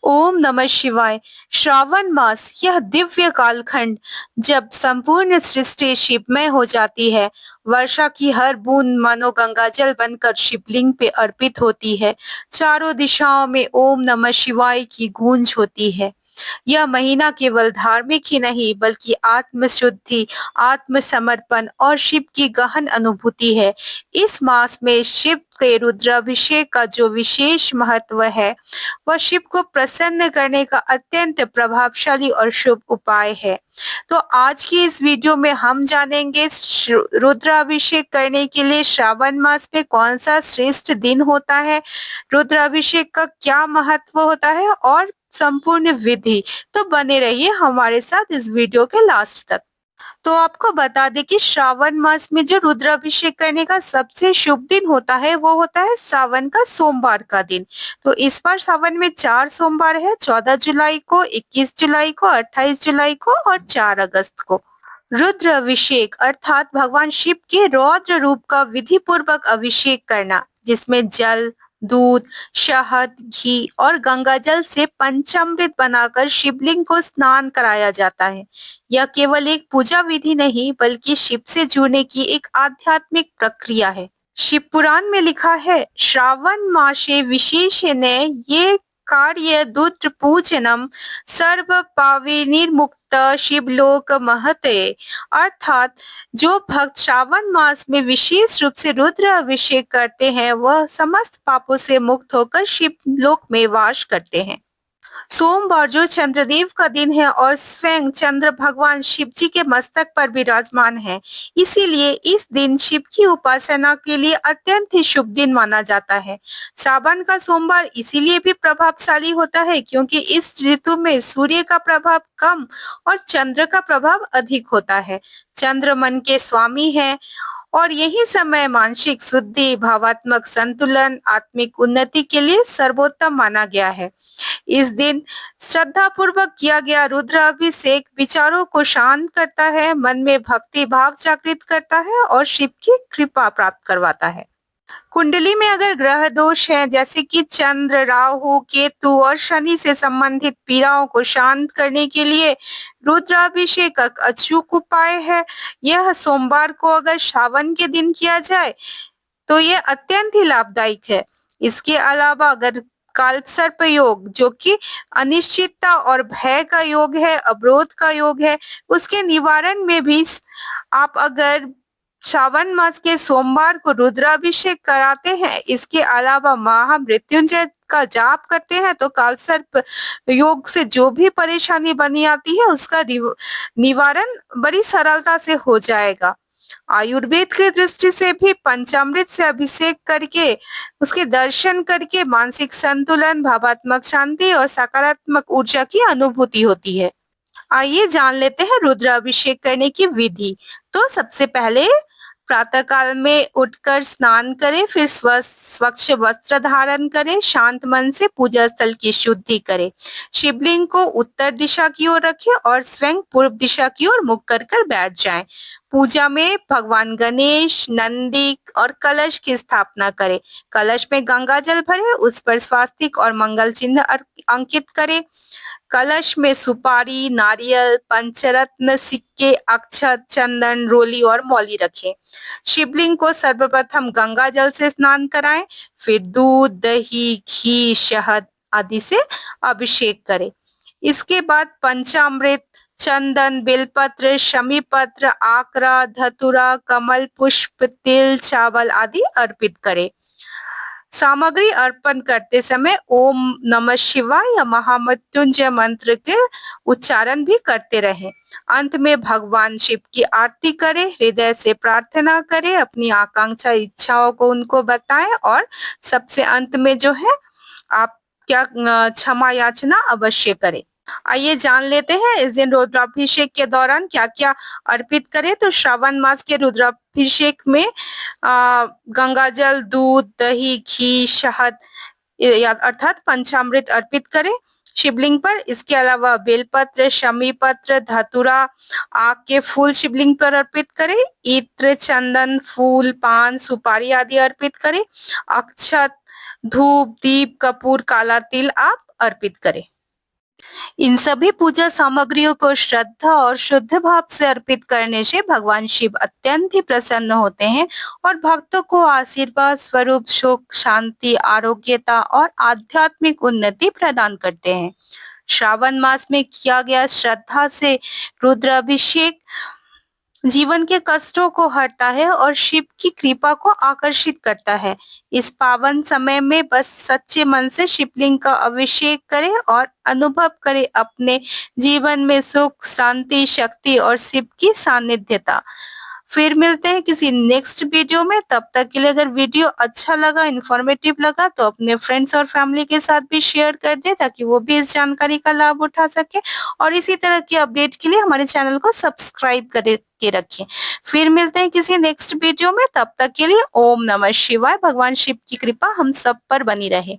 ओम नमः शिवाय। श्रावण मास यह दिव्य कालखंड जब संपूर्ण सृष्टि शिवमय हो जाती है। वर्षा की हर बूंद मानो गंगाजल बनकर शिवलिंग पे अर्पित होती है। चारों दिशाओं में ओम नमः शिवाय की गूंज होती है। यह महीना केवल धार्मिक ही नहीं बल्कि आत्मशुद्धि, आत्मसमर्पण और शिव की गहन अनुभूति है। इस मास में शिव के रुद्राभिषेक का जो विशेष महत्व है, वह शिव को प्रसन्न करने का अत्यंत प्रभावशाली और शुभ उपाय है। तो आज की इस वीडियो में हम जानेंगे रुद्राभिषेक करने के लिए श्रावण मास में कौन सा श्रेष्ठ दिन होता है, रुद्राभिषेक का क्या महत्व होता है और संपूर्ण विधि। तो बने रहिए हमारे साथ इस वीडियो के लास्ट तक। तो आपको बता दें कि श्रावण मास में जो रुद्राभिषेक करने का सबसे शुभ दिन होता है वो होता है सावन का सोमवार का दिन। तो इस बार सावन में 4 सोमवार है, 14 जुलाई को, 21 जुलाई को, 28 जुलाई को और 4 अगस्त को। रुद्राभिषेक अर्थात भगवान शिव के रौद्र रूप का विधि पूर्वक अभिषेक करना, जिसमें जल, दूध, शहद, घी और गंगाजल से पंचामृत बनाकर शिवलिंग को स्नान कराया जाता है। यह केवल एक पूजा विधि नहीं बल्कि शिव से जुड़ने की एक आध्यात्मिक प्रक्रिया है। शिव पुराण में लिखा है, श्रावण मासे विशेषेण ये कार्य दुत्र पूजनम सर्व पाविनिर्मुक्त शिवलोक महते। अर्थात जो भक्त श्रावण मास में विशेष रूप से रुद्र अभिषेक करते हैं वह समस्त पापों से मुक्त होकर शिवलोक में वास करते हैं। सोमवार जो चंद्रदेव का दिन है और स्वयं चंद्र भगवान शिव जी के मस्तक पर विराजमान है, इसीलिए इस दिन शिव की उपासना के लिए अत्यंत ही शुभ दिन माना जाता है। सावन का सोमवार इसीलिए भी प्रभावशाली होता है क्योंकि इस ऋतु में सूर्य का प्रभाव कम और चंद्र का प्रभाव अधिक होता है। चंद्र मन के स्वामी है और यही समय मानसिक शुद्धि, भावात्मक संतुलन, आत्मिक उन्नति के लिए सर्वोत्तम माना गया है। इस दिन श्रद्धा पूर्वक किया गया रुद्राभिषेक विचारों को शांत करता है, मन में भक्ति भाव जागृत करता है और शिव की कृपा प्राप्त करवाता है। कुंडली में अगर ग्रह दोष है जैसे कि चंद्र, राहु, केतु और शनि से संबंधित पीड़ाओं को शांत करने के लिए रुद्राभिषेक एक अचूक उपाय है। यह सोमवार को अगर श्रावण के दिन किया जाए तो यह अत्यंत ही लाभदायक है। इसके अलावा अगर कालसर्प योग जो कि अनिश्चितता और भय का योग है, अवरोध का योग है, उसके निवारण में भी आप अगर श्रावण मास के सोमवार को रुद्राभिषेक कराते हैं, इसके अलावा महामृत्युंजय का जाप करते हैं तो कालसर्प योग से जो भी परेशानी बनी आती है उसका निवारण बड़ी सरलता से हो जाएगा। आयुर्वेद की दृष्टि से भी पंचामृत से अभिषेक करके उसके दर्शन करके मानसिक संतुलन, भावात्मक शांति और सकारात्मक ऊर्जा की अनुभूति होती है। आइए जान लेते हैं रुद्राभिषेक करने की विधि। तो सबसे पहले प्रातः काल में उठकर स्नान करें, फिर स्वच्छ वस्त्र धारण करें, शांत मन से पूजा स्थल की शुद्धि करें, शिवलिंग को उत्तर दिशा की ओर रखें और स्वयं पूर्व दिशा की ओर मुख कर बैठ जाएं। पूजा में भगवान गणेश, नंदी और कलश की स्थापना करें। कलश में गंगा जल भरें, उस पर स्वास्तिक और मंगल चिन्ह अंकित करें। कलश में सुपारी, नारियल, पंचरत्न, सिक्के, अक्षत, चंदन, रोली और मौली रखें। शिवलिंग को सर्वप्रथम गंगा जल से स्नान कराएं, फिर दूध, दही, घी, शहद आदि से अभिषेक करें। इसके बाद पंचामृत, चंदन, बेलपत्र, शमी पत्र, आकरा, धतूरा, कमल पुष्प, तिल, चावल आदि अर्पित करें। सामग्री अर्पण करते समय ओम नमः शिवाय या महामृत्युंजय मंत्र के उच्चारण भी करते रहें। अंत में भगवान शिव की आरती करें, हृदय से प्रार्थना करें, अपनी आकांक्षा इच्छाओं को उनको बताएं और सबसे अंत में जो है आप क्या क्षमा याचना अवश्य करें। आइए जान लेते हैं इस दिन रुद्राभिषेक के दौरान क्या क्या अर्पित करें। तो श्रावण मास के रुद्राभिषेक में गंगाजल, दूध, दही, घी, शहद अर्थात पंचामृत अर्पित करें शिवलिंग पर। इसके अलावा बेलपत्र, शमी पत्र, धतूरा, आक के फूल शिवलिंग पर अर्पित करें। इत्र, चंदन, फूल, पान, सुपारी आदि अर्पित करें। अक्षत, धूप, दीप, कपूर, काला तिल आप अर्पित करें। इन सभी पूजा सामग्रियों को श्रद्धा और शुद्ध भाव से अर्पित करने से भगवान शिव अत्यंत ही प्रसन्न होते हैं और भक्तों को आशीर्वाद स्वरूप सुख, शांति, आरोग्यता और आध्यात्मिक उन्नति प्रदान करते हैं। श्रावण मास में किया गया श्रद्धा से रुद्राभिषेक जीवन के कष्टों को हरता है और शिव की कृपा को आकर्षित करता है। इस पावन समय में बस सच्चे मन से शिवलिंग का अभिषेक करें और अनुभव करें अपने जीवन में सुख, शांति, शक्ति और शिव की सानिध्यता। फिर मिलते हैं किसी नेक्स्ट वीडियो में। तब तक के लिए अगर वीडियो अच्छा लगा, इन्फॉर्मेटिव लगा तो अपने फ्रेंड्स और फैमिली के साथ भी शेयर कर दें ताकि वो भी इस जानकारी का लाभ उठा सके और इसी तरह की अपडेट के लिए हमारे चैनल को सब्सक्राइब करके रखें। फिर मिलते हैं किसी नेक्स्ट वीडियो में। तब तक के लिए ओम नमः शिवाय। भगवान शिव की कृपा हम सब पर बनी रहे।